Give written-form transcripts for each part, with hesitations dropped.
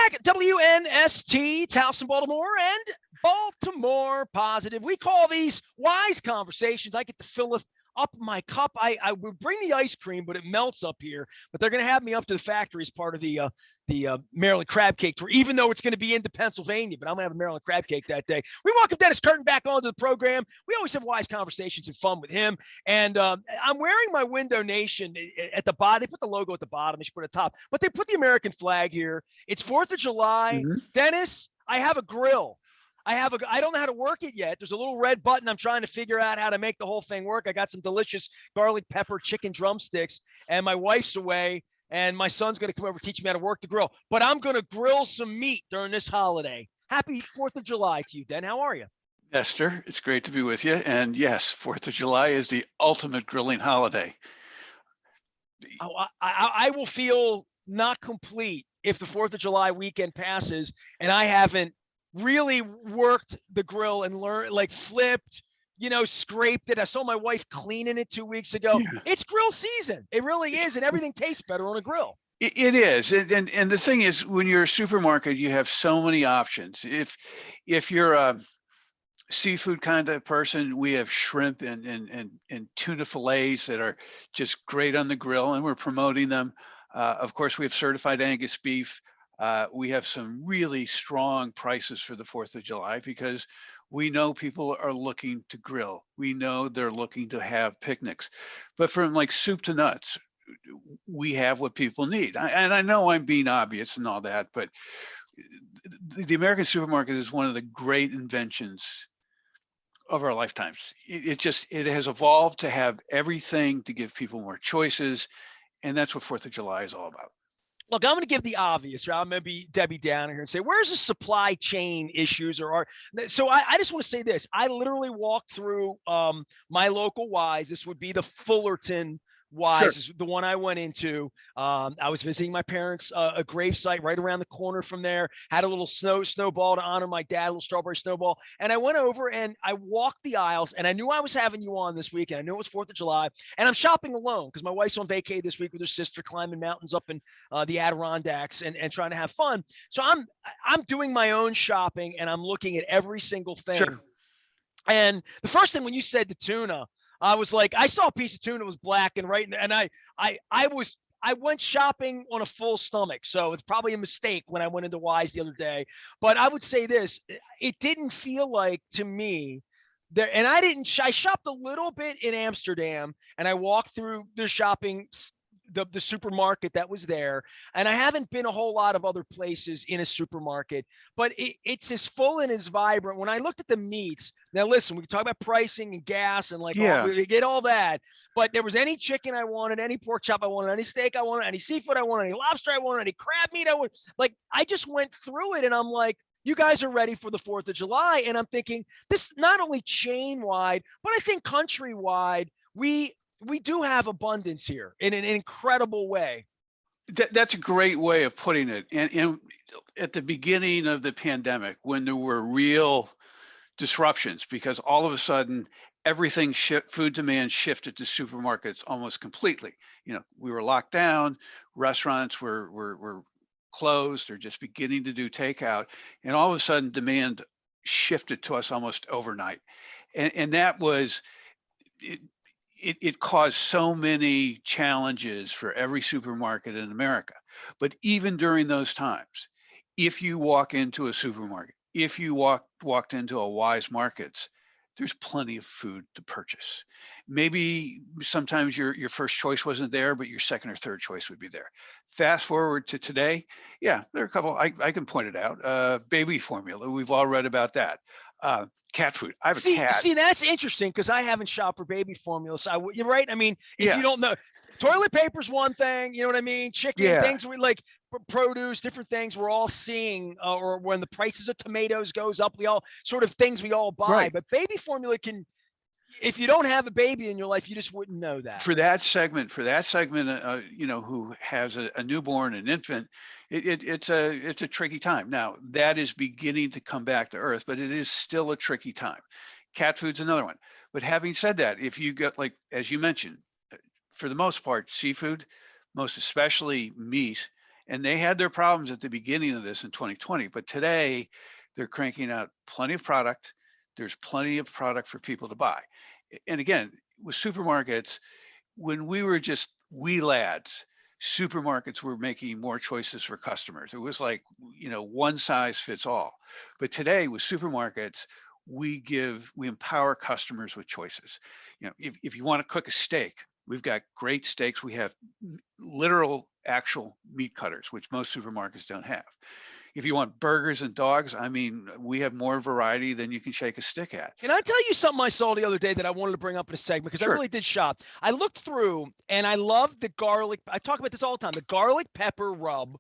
back. WNST, Towson, Baltimore, and Baltimore Positive. We call these wise conversations. I get to fill up my cup. I would bring the ice cream, but it melts up here. But they're going to have me up to the factory as part of the Maryland crab cake tour, even though it's going to be into Pennsylvania. But I'm going to have a Maryland crab cake that day. We welcome Dennis Curtin back onto the program. We always have wise conversations and fun with him. And I'm wearing my Window Nation at the bottom. They put the logo at the bottom. They should put it at the top. But they put the American flag here. It's 4th of July. Mm-hmm. Dennis, I have a grill. I don't know how to work it yet. There's a little red button. I'm trying to figure out how to make the whole thing work. I got some delicious garlic pepper chicken drumsticks, and my wife's away, and my son's going to come over teach me how to work the grill. But I'm going to grill some meat during this holiday. Happy 4th of July to you, Den. How are you? Nestor, it's great to be with you. And yes, 4th of July is the ultimate grilling holiday. Oh, I will feel not complete if the 4th of July weekend passes and I haven't really worked the grill and learned, like flipped, scraped it. I saw my wife cleaning it 2 weeks ago. Yeah. It's grill season. It really is. And everything tastes better on a grill. It is. And the thing is, when you're a supermarket, you have so many options. If you're a seafood kind of person, we have shrimp and tuna fillets that are just great on the grill, and we're promoting them. Of course, we have certified Angus beef. We have some really strong prices for the 4th of July because we know people are looking to grill. We know they're looking to have picnics. But from like soup to nuts, we have what people need. And I know I'm being obvious and all that, but the American supermarket is one of the great inventions of our lifetimes. It has evolved to have everything to give people more choices. And that's what 4th of July is all about. Look, I'm going to give the obvious, right? I'm going to be Debbie Downer here and say, where's the supply chain issues? So I just want to say this. I literally walked through my local Weis. This would be the Fullerton Weis, sure. Is the one I went into. I was visiting my parents' a grave site right around the corner from there. Had a little snowball to honor my dad, a little strawberry snowball. And I went over and I walked the aisles, and I knew I was having you on this week, and I knew it was 4th of July. And I'm shopping alone because my wife's on vacay this week with her sister, climbing mountains up in the Adirondacks and trying to have fun. So I'm doing my own shopping, and I'm looking at every single thing. Sure. And the first thing when you said the tuna, I was like, I saw a piece of tuna that was black and right, and I went shopping on a full stomach, so it's probably a mistake when I went into Weis the other day. But I would say this: it didn't feel like to me there, and I shopped a little bit in Amsterdam, and I walked through the shopping. The supermarket that was there, and I haven't been a whole lot of other places in a supermarket, but it's as full and as vibrant. When I looked at the meats, now listen, we can talk about pricing and gas and we get all that, but there was any chicken I wanted, any pork chop I wanted, any steak I wanted, any seafood I wanted, any lobster I wanted, any crab meat I wanted. Like, I just went through it, and I'm like, you guys are ready for the 4th of July. And I'm thinking, this not only chain wide, but I think countrywide, we do have abundance here in an incredible way. That's a great way of putting it. And at the beginning of the pandemic, when there were real disruptions, because all of a sudden everything food demand shifted to supermarkets almost completely. We were locked down, restaurants were closed or just beginning to do takeout, and all of a sudden demand shifted to us almost overnight. And that was it caused so many challenges for every supermarket in America. But even during those times, if you walk into a supermarket, if you walked into a Weis Markets, there's plenty of food to purchase. Maybe sometimes your first choice wasn't there, but your second or third choice would be there. Fast forward to today, yeah, there are a couple, I can point it out. Baby formula, we've all read about that. Cat food. I have a cat. See, that's interesting because I haven't shopped for baby formula. So you're right. I mean, if you don't know, toilet paper's one thing, you know what I mean? Chicken, things we like, produce, different things we're all seeing, or when the prices of tomatoes goes up, we all sort of things we all buy. Right. But baby formula if you don't have a baby in your life, you just wouldn't know that. For that segment, who has a newborn, an infant, it's a tricky time. Now that is beginning to come back to earth, but it is still a tricky time. Cat food's another one. But having said that, if you get, like, as you mentioned, for the most part, seafood, most especially meat, And they had their problems at the beginning of this in 2020, but today they're cranking out plenty of product. There's plenty of product for people to buy. And again, with supermarkets, when we were just wee lads, supermarkets were making more choices for customers. It was like, one size fits all. But today with supermarkets, we empower customers with choices. If you want to cook a steak, we've got great steaks. We have literal actual meat cutters, which most supermarkets don't have. If you want burgers and dogs, I mean, we have more variety than you can shake a stick at. Can I tell you something I saw the other day that I wanted to bring up in a segment because I Sure. really did shop. I looked through and I love the garlic. I talk about this all the time. The garlic pepper rub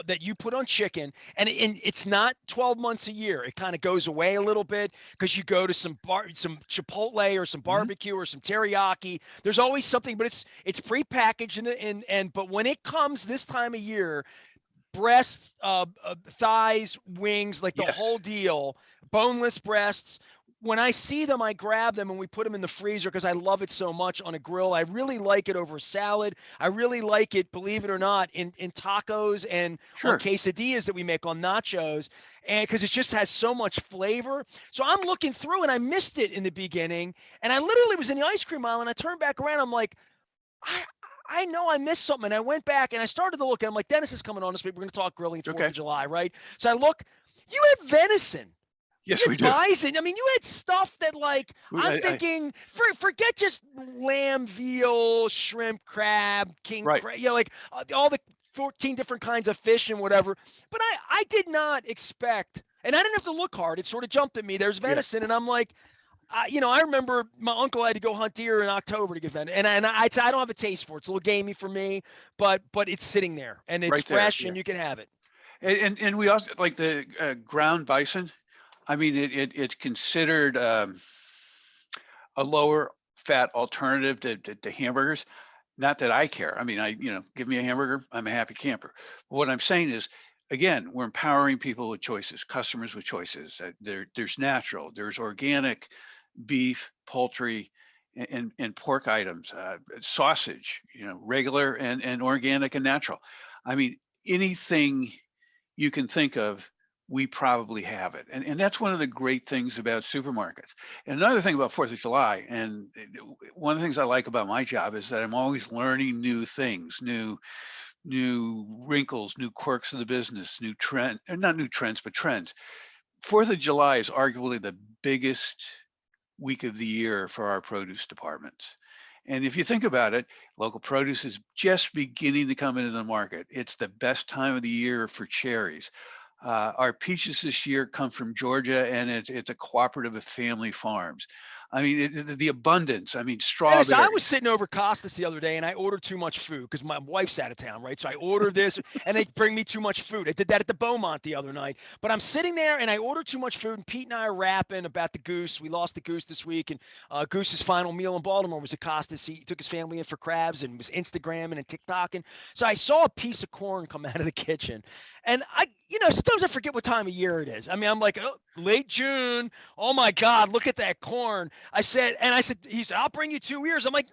that you put on chicken, and it's not 12 months a year. It kind of goes away a little bit because you go to some Chipotle or some Mhm. barbecue or some teriyaki. There's always something, but it's prepackaged and but when it comes this time of year, breasts, thighs, wings, like the Yes. whole deal, boneless breasts. When I see them, I grab them and we put them in the freezer because I love it so much on a grill. I really like it over salad. I really like it, believe it or not, in tacos and on Sure. quesadillas that we make on nachos, and because it just has so much flavor. So I'm looking through and I missed it in the beginning, and I literally was in the ice cream aisle and I turned back around. I'm like, I I know I missed something. And I went back and I started to look and I'm like, Dennis is coming on this week. We're going to talk grilling. It's 4th Okay. of July, right? So I look, you had venison. You Yes, we had do. bison. I mean, you had stuff that like I'm thinking forget just lamb, veal, shrimp, crab, king Right. crab, like all the 14 different kinds of fish and whatever. But I did not expect, and I didn't have to look hard. It sort of jumped at me. There's Yeah. venison, and I'm like, I remember my uncle had to go hunt deer in October to get venison, and I don't have a taste for it. It's a little gamey for me, but it's sitting there and it's Right there. fresh Yeah. and you can have it. And we also like the ground bison. I mean, it's considered a lower fat alternative to hamburgers. Not that I care. I mean, give me a hamburger, I'm a happy camper. But what I'm saying is, again, we're empowering people with choices, customers with choices. There's natural, there's organic, beef, poultry, and pork items, sausage, regular and organic and natural. I mean, anything you can think of, we probably have it. And that's one of the great things about supermarkets. And another thing about 4th of July, and one of the things I like about my job is that I'm always learning new things, new wrinkles, new quirks of the business, new trend, and not new trends, but trends. 4th of July is arguably the biggest week of the year for our produce departments. And if you think about it, local produce is just beginning to come into the market. It's the best time of the year for cherries. Our peaches this year come from Georgia, and it's a cooperative of family farms. I mean, the abundance. I mean, Dennis, I was strawberries. sitting over Costas the other day and I ordered too much food because my wife's out of town, right? So I ordered this and they bring me too much food. I did that at the Beaumont the other night. But I'm sitting there and I ordered too much food, and Pete and I are rapping about the goose. We lost the goose this week, and Goose's final meal in Baltimore was at Costas. He took his family in for crabs and was Instagramming and TikToking. So I saw a piece of corn come out of the kitchen. And sometimes I forget what time of year it is. I mean, I'm like, oh, late June. Oh my God, look at that corn. I said, he said, I'll bring you 2 ears. I'm like,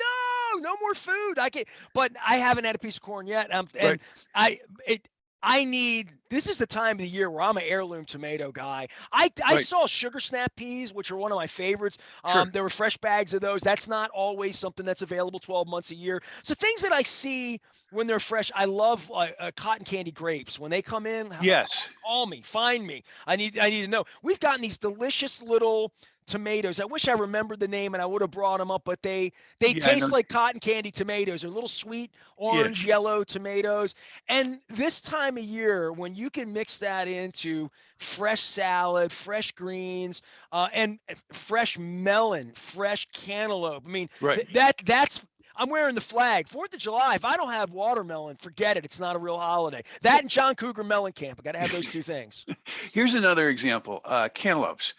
no more food. I can't, but I haven't had a piece of corn yet. Right. And I, it, I need, this is the time of the year where I'm an heirloom tomato guy. I Right. saw sugar snap peas, which are one of my favorites. Sure. There were fresh bags of those. That's not always something that's available 12 months a year. So things that I see when they're fresh, I love cotton candy grapes. When they come in, Yes. call me, find me. I need to know. We've gotten these delicious little tomatoes. I wish I remembered the name and I would have brought them up, but they Yeah. I know. taste like cotton candy tomatoes. They're little sweet Yeah. orange yellow tomatoes. And this time of year, when you can mix that into fresh salad, fresh greens, and fresh melon, fresh cantaloupe. I mean, Right. that's I'm wearing the flag. 4th of July, if I don't have watermelon, forget it. It's not a real holiday. That and John Cougar Melon Camp. I got to have those two things. Here's another example. Cantaloupes.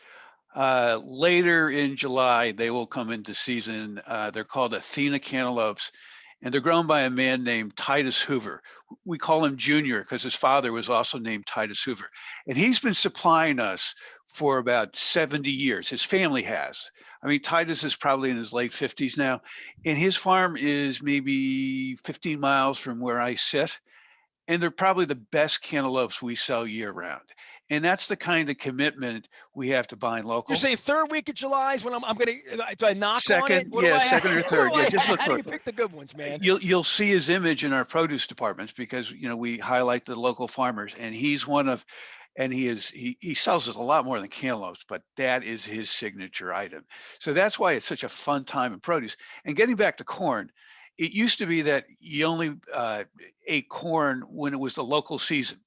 Later in July, they will come into season. They're called Athena cantaloupes, and they're grown by a man named Titus Hoover. We call him Junior because his father was also named Titus Hoover. And he's been supplying us for about 70 years. His family has. I mean, Titus is probably in his late 50s now, and his farm is maybe 15 miles from where I sit. and they're probably the best cantaloupes we sell year round. And that's the kind of commitment we have to buying You're local. saying third week of July is when I'm gonna do I knock on it? Second, What do yeah, I second or what third. do Yeah, I just look how do for you it. pick the good ones, man? You'll see his image in our produce departments because we highlight the local farmers, and he's one of, and he sells us a lot more than cantaloupes, but that is his signature item. So that's why it's such a fun time in produce. And getting back to corn, it used to be that you only ate corn when it was the local season.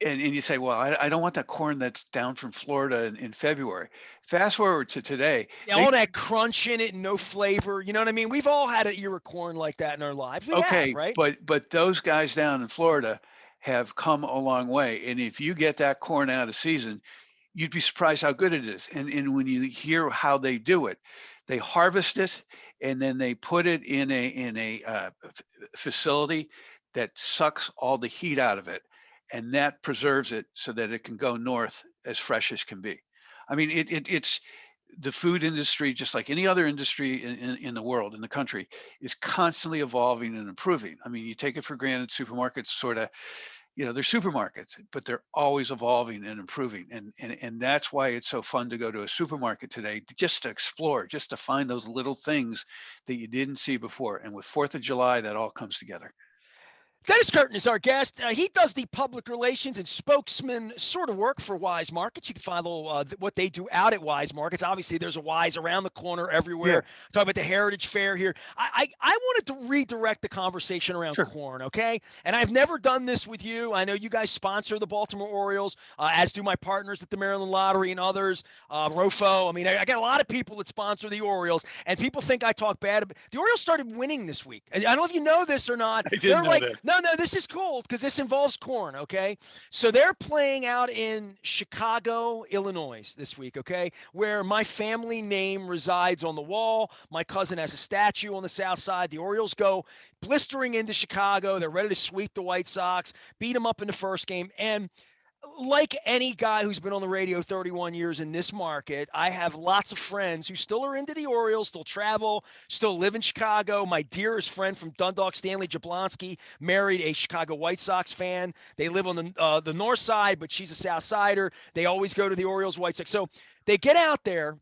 And you say, well, I don't want that corn that's down from Florida in February. Fast forward to today, Yeah, they all that crunch in it and no flavor. You know what I mean? We've all had an ear of corn like that in our lives. We have, okay, right? but those guys down in Florida have come a long way. And if you get that corn out of season, you'd be surprised how good it is. And when you hear how they do it, they harvest it and then they put it in a facility that sucks all the heat out of it, and that preserves it so that it can go north as fresh as can be. I mean, it's the food industry, just like any other industry in the world, in the country, is constantly evolving and improving. I mean, you take it for granted, supermarkets sort of, they're supermarkets, but they're always evolving and improving. And that's why it's so fun to go to a supermarket today, just to explore, just to find those little things that you didn't see before. And with 4th of July, that all comes together. Dennis Curtin is our guest. He does the public relations and spokesman sort of work for Weis Markets. You can follow what they do out at Weis Markets. Obviously, there's a Weis around the corner everywhere. Yeah, Talk about the Heritage Fair here. I wanted to redirect the conversation around sure. corn, okay? And I've never done this with you. I know you guys sponsor the Baltimore Orioles, as do my partners at the Maryland Lottery and others, Rofo. I mean, I got a lot of people that sponsor the Orioles, and people think I talk bad. The Orioles started winning this week. I don't know if you know this or not. I didn't They're know like, that. no, this is cool because this involves corn, okay? So they're playing out in Chicago, Illinois this week, okay? Where my family name resides on the wall. My cousin has a statue on the south side. The Orioles go blistering into Chicago. They're ready to sweep the White Sox, beat them up in the first game. And like any guy who's been on the radio 31 years in this market, I have lots of friends who still are into the Orioles, still travel, still live in Chicago. My dearest friend from Dundalk, Stanley Jablonski, married a Chicago White Sox fan. They live on the north side, but she's a South Sider. They always go to the Orioles, White Sox. So they get out there.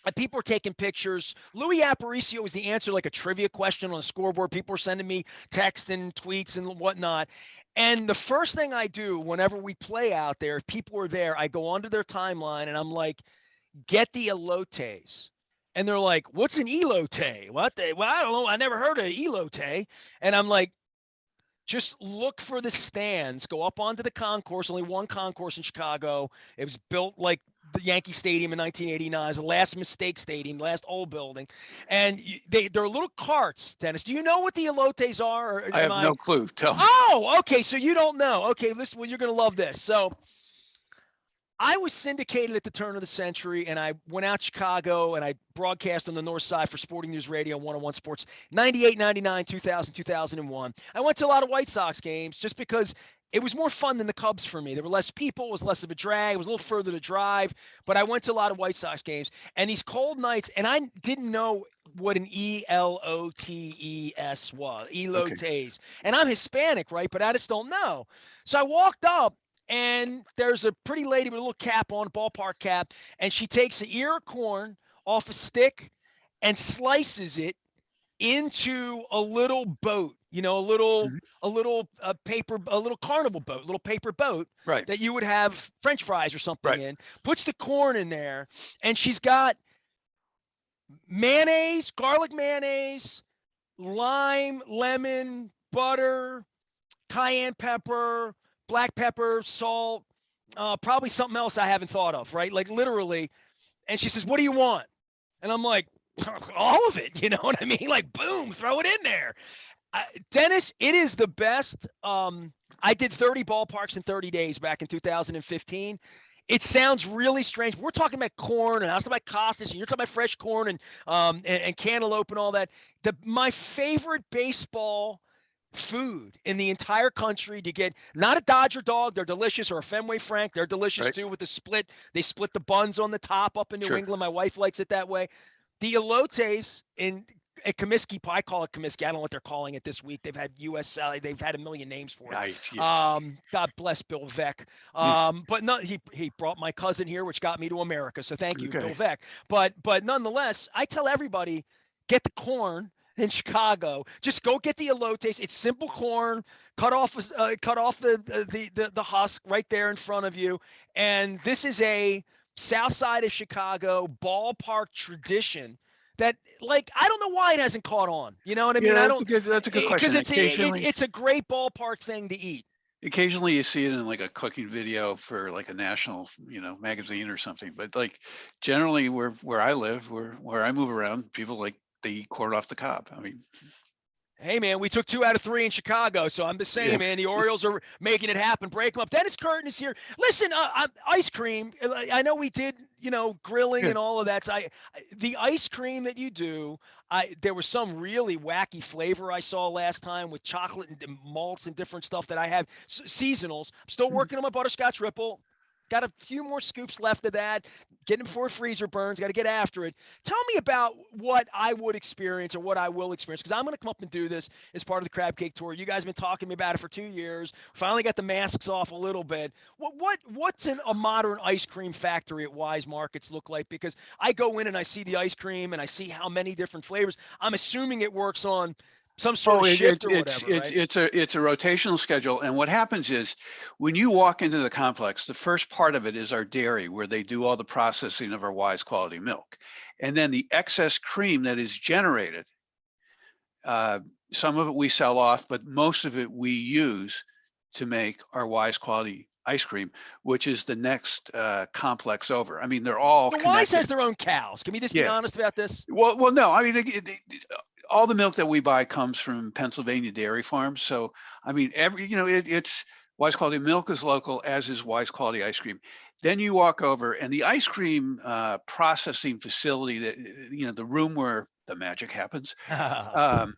And people are taking pictures. Louis Aparicio was the answer, like a trivia question on the scoreboard. People are sending me texts and tweets and whatnot. And the first thing I do whenever we play out there, if people are there, I go onto their timeline and I'm like, get the elotes. And they're like, what's an elote? What? Well, I don't know. I never heard of elote. And I'm like, just look for the stands. Go up onto the concourse. Only one concourse in Chicago. It was built like the Yankee Stadium in 1989. It was the last mistake stadium, last old building. And they're little carts, Dennis. Do you know what the elotes are? Or I am have I? no clue. Tell me. Oh, okay. So you don't know. Okay, listen. Well, you're gonna love this. So I was syndicated at the turn of the century, and I went out to Chicago, and I broadcast on the north side for Sporting News Radio 101 Sports, 98, 99, 2000, 2001. I went to a lot of White Sox games just because it was more fun than the Cubs for me. There were less people. It was less of a drag. It was a little further to drive, but I went to a lot of White Sox games. And these cold nights, and I didn't know what an Elotes was, Okay. elotes. And I'm Hispanic, right? But I just don't know. So I walked up, and there's a pretty lady with a little cap on, a ballpark cap, and she takes an ear of corn off a stick and slices it into a little boat, Mhm. a little paper, a little carnival boat, a little paper boat Right. that you would have French fries or something Right. in, puts the corn in there, and she's got mayonnaise, garlic mayonnaise, lime, lemon, butter, cayenne pepper, black pepper, salt, probably something else I haven't thought of, right? Like literally. And she says, "What do you want?" And I'm like, "All of it." You know what I mean? Like, boom, throw it in there. Dennis, it is the best. I did 30 ballparks in 30 days back in 2015. It sounds really strange. We're talking about corn, and I was talking about costas, and you're talking about fresh corn and cantaloupe and all that. My favorite baseball food in the entire country to get, not a Dodger dog, they're delicious, or a Fenway Frank, they're delicious Right. too with the split. They split the buns on the top up in New Sure. England. My wife likes it that way. The elotes, and a Comiskey pie. I call it Comiskey. I don't know what they're calling it this week. They've had US. They've had a million names for it. Yes. God bless Bill Veck. Yeah. But no, he brought my cousin here, which got me to America. So thank you, Okay. Bill Veck. But nonetheless, I tell everybody, get the corn in Chicago. Just go get the elotes. It's simple corn. Cut off the husk right there in front of you. And this is a South Side of Chicago ballpark tradition that, like, I don't know why it hasn't caught on. You know what I mean? Yeah, I that's a don't, good because question. it's a great ballpark thing to eat. Occasionally you see it in like a cooking video for like a national, magazine or something. But like generally where I live, where I move around, people like they eat corn off the cob. I mean, Hey, man, we took 2 out of 3 in Chicago, so I'm just yeah, saying, man, the Orioles are making it happen. Break them up. Dennis Curtin is here. Listen, ice cream. I know we did, grilling yeah. and all of that. So the ice cream that you do, there was some really wacky flavor I saw last time with chocolate and malts and different stuff that I have. Seasonals. I'm still working on my butterscotch ripple. Got a few more scoops left of that. Getting before freezer burns. Got to get after it. Tell me about what I would experience or what I will experience, because I'm going to come up and do this as part of the crab cake tour. You guys have been talking to me about it for 2 years. Finally got the masks off a little bit. What's a modern ice cream factory at Weis Markets look like? Because I go in and I see the ice cream and I see how many different flavors. I'm assuming it works on some sort Oh, of it, shift it, or it's whatever, it's right? it's a rotational schedule, and what happens is when you walk into the complex, the first part of it is our dairy, where they do all the processing of our Wise quality milk, and then the excess cream that is generated. Uh, some of it we sell off, but most of it we use to make our Wise quality ice cream, which is the next complex over. I mean, they're all The Wise connected. has their own cows. Can we just be Yeah. honest about this? Well, no. I mean, all the milk that we buy comes from Pennsylvania dairy farms. So, I mean, it's Wise quality milk is local, as is Wise quality ice cream. Then you walk over, and the ice cream processing facility, that the room where the magic happens. Um,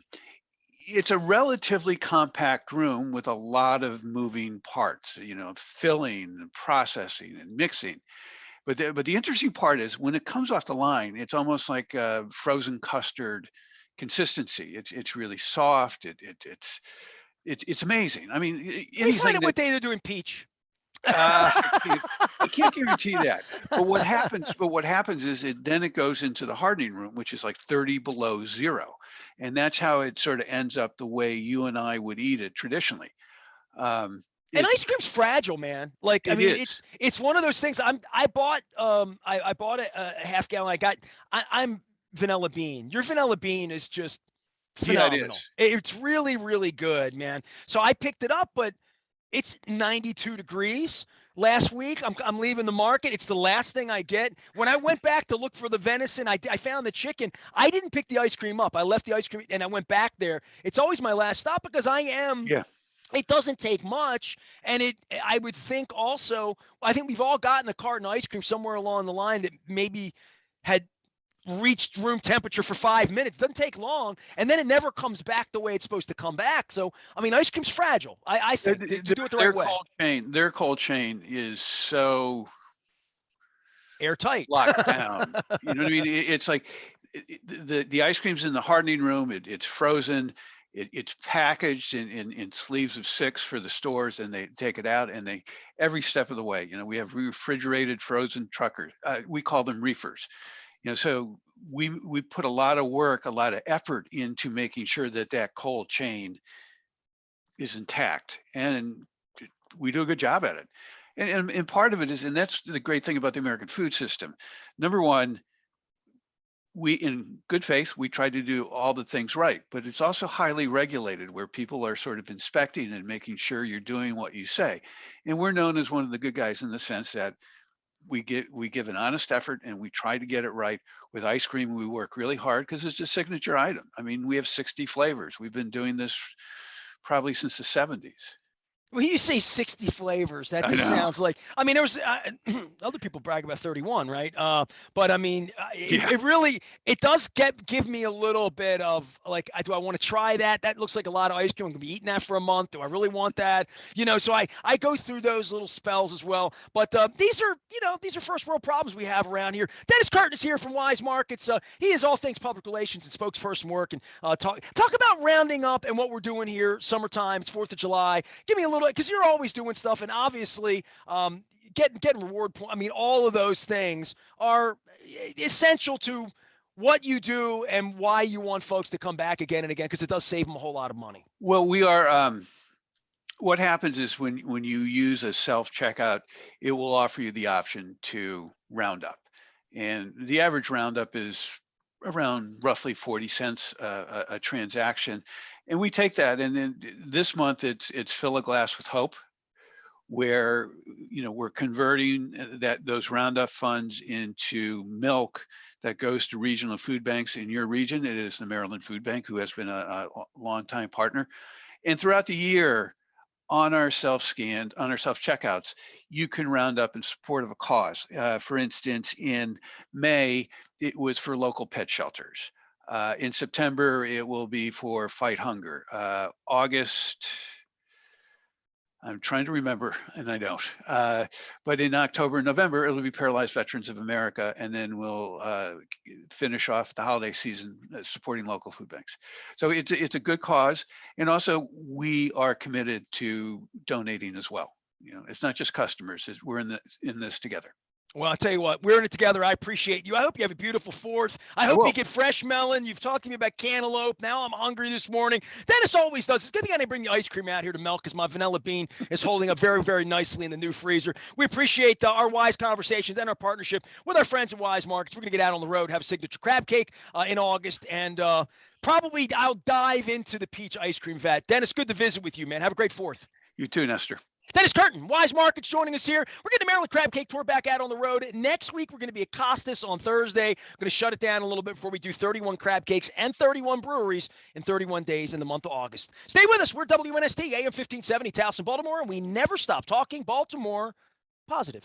it's a relatively compact room with a lot of moving parts. Filling and processing and mixing. But the interesting part is when it comes off the line, it's almost like frozen custard consistency. It's really soft. It's amazing. I mean, Can we find anything out that what day they're doing peach? uh, I can't guarantee that. But what happens is it goes into the hardening room, which is like 30 below zero, and that's how it sort of ends up the way you and I would eat it traditionally. Um, And it's ice cream's fragile, man. Like, I it mean, is. it's one of those things. I bought a half gallon. I'm vanilla bean. Your vanilla bean is just Yeah, it phenomenal. is. It's really, really good, man. So I picked it up, but it's 92 degrees last week. I'm leaving the market. It's the last thing I get. When I went back to look for the venison, I found the chicken. I didn't pick the ice cream up. I left the ice cream and I went back there. It's always my last stop because Yeah. it doesn't take much. And I would think also, I think we've all gotten a carton of ice cream somewhere along the line that maybe had reached room temperature for 5 minutes. Doesn't take long, and then it never comes back the way it's supposed to come back. So, I mean, ice cream's fragile. I Their, think to their do it the right their way, cold chain is so airtight. locked down. You know what I mean? It's like the ice cream's in the hardening room. It's frozen. It's packaged in sleeves of 6 for the stores, and they take it out, and they every step of the way. We have refrigerated frozen truckers. We call them reefers. So we put a lot of work, a lot of effort into making sure that cold chain is intact, and we do a good job at it. And part of it is, and that's the great thing about the American food system. Number one, we, in good faith, we try to do all the things right, but it's also highly regulated, where people are sort of inspecting and making sure you're doing what you say. And we're known as one of the good guys in the sense that we give an honest effort, and we try to get it right. With ice cream, we work really hard because it's a signature item. I mean, we have 60 flavors. We've been doing this probably since the 70s. When you say 60 flavors, that I just know. sounds like, I mean, there was other people brag about 31, right? But I mean, Yeah. it really, it does give me a little bit of like, do I want to try that? That looks like a lot of ice cream. I'm gonna be eating that for a month. Do I really want that? So I go through those little spells as well. But these are first world problems we have around here. Dennis Curtin is here from Wise Markets. He is all things public relations and spokesperson work. And talk about rounding up and what we're doing here. Summertime, it's 4th of July. Give me a little, because you're always doing stuff, and obviously, getting reward point. I mean, all of those things are essential to what you do and why you want folks to come back again and again, because it does save them a whole lot of money. Well, we are. What happens is when you use a self checkout, it will offer you the option to round up, and the average roundup is around roughly 40 cents a transaction, and we take that. And then this month it's fill a glass with hope, where we're converting those roundup funds into milk that goes to regional food banks in your region. It is the Maryland Food Bank, who has been a longtime partner, and throughout the year, on our self-checkouts, you can round up in support of a cause. For instance, in May, it was for local pet shelters. In September, it will be for Fight Hunger. August, I'm trying to remember, and I don't. But in October and November, it'll be Paralyzed Veterans of America, and then we'll finish off the holiday season supporting local food banks. So it's a good cause, and also we are committed to donating as well. It's not just customers; we're in this together. Well, I'll tell you what, we're in it together. I appreciate you. I hope you have a beautiful 4th. I I hope you will. get fresh melon. You've talked to me about cantaloupe. Now I'm hungry this morning. Dennis always does. It's a good thing I didn't bring the ice cream out here to melt, because my vanilla bean is holding up very, very nicely in the new freezer. We appreciate our Wise conversations and our partnership with our friends at Wise Markets. We're going to get out on the road, have a signature crab cake in August, and probably I'll dive into the peach ice cream vat. Dennis, good to visit with you, man. Have a great 4th. You too, Nestor. Dennis Curtin, Wise Markets, joining us here. We're getting the Maryland Crab Cake Tour back out on the road. Next week, we're going to be at Costas on Thursday. We're going to shut it down a little bit before we do 31 crab cakes and 31 breweries in 31 days in the month of August. Stay with us. We're WNST, AM 1570, Towson, Baltimore, and we never stop talking Baltimore positive.